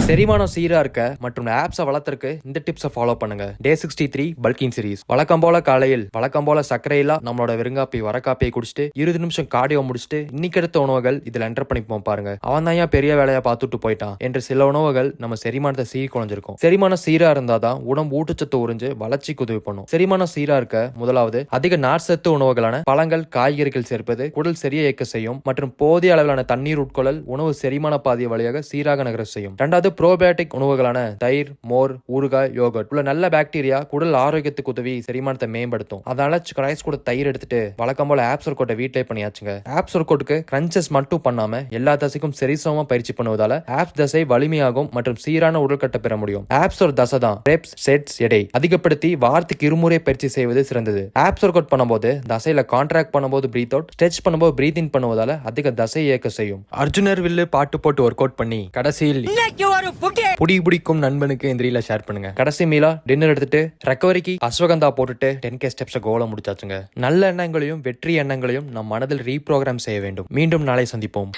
செரிமானம் சீரா இருக்க மற்றும் ஆப்ஸை வளர்த்துறக்கு இந்த டிப்ஸை ஃபாலோ பண்ணுங்க. டே 63 பல்கிங் சீரிஸ். வழக்கம் போல காலையில் வழக்கம் போல சர்க்கரையில்லா நம்மளோட வெறுங்காப்பி வரக்காப்பியை குடிச்சிட்டு 20 நிமிஷம் கார்டியோ முடிச்சுட்டு இன்னைக்கு எடுத்த உணவுகள் இதுல என்டர் பண்ணிப்போம் பாருங்க. அவன் தான் ஏன் பெரிய வேலையா பார்த்துட்டு போயிட்டான் என்று சில உணவுகள் நம்ம செரிமானத்தை சீர் குறைஞ்சிருக்கும். செரிமானம் சீரா இருந்தாதான் உடம்பு ஊட்டச்சத்து உறிஞ்சு வளர்ச்சிக்கு உதவி பண்ணும். செரிமானம் சீரா இருக்க முதலாவது அதிக நார்ச்சத்து உணவுகளான பழங்கள் காய்கறிகள் சேர்ப்பது குடல் சரியா இயக்க செய்யும் மற்றும் போதிய அளவிலான தண்ணீர் உட்கொள்ளல் உணவு செரிமான பாதைய வழியாக சீராக நகர செய்யும். இரண்டாவது ப்ரோபயோட்டிக் உணவுகளான தயிர், மோர், ஊறுகாய், யோகர்ட் உள்ள நல்ல பாக்டீரியா குடல் ஆரோக்கியத்துக்கு உதவி செரிமானத்தை மேம்படுத்தும். அதனால ரைஸ் கூட தயிர் எடுத்துட்டு வழக்கம் போல ஆப்ஸ் ஒர்க் அவுட்டை வீட்டிலே பண்ணியாச்சுங்க. ஆப்ஸ் ஒர்க் அவுட்டுக்கு கிரன்ச்சஸ் மட்டும் பண்ணாம எல்லா தசைக்கும் சரிசமமா பயிற்சி பண்ணுவதால ஆப்ஸ் தசை வலிமையாகும் மற்றும் சீரான உடல்கட்ட பெற முடியும். ஆப்ஸ் ஒரு தசை தான். ரெப்ஸ், செட்ஸ், எடை அதிகப்படுத்தி வாரத்துக்கு 2 முறை பயிற்சி செய்வது சிறந்தது. ஆப்ஸ் ஒர்க் அவுட் பண்ணும்போது தசையில கான்ட்ராக்ட் பண்ணும்போது பிரீத் அவுட், ஸ்ட்ரெச் பண்ணும்போது பிரீத் இன் பண்ணுவதால அதிக தசை இயக்க செய்யும். அர்ஜுனர் வில்லு பாட்டு போட்டு ஒர்க் அவுட் பண்ணி கடைசியில் புடி பிடிக்கும் நண்பனுக்கு இந்த ரீல ஷேர் பண்ணுங்க. கடைசி மீலா டின்னர் எடுத்துட்டு ரெக்கவரிக்கு அஸ்வகந்தா போட்டுட்டு 10K ஸ்டெப்ஸ் கோல முடிச்சாச்சுங்க. நல்ல எண்ணங்களையும் வெற்றி எண்ணங்களையும் நம் மனதில் ரீப்ரோகிராம் செய்ய வேண்டும். மீண்டும் நாளை சந்திப்போம்.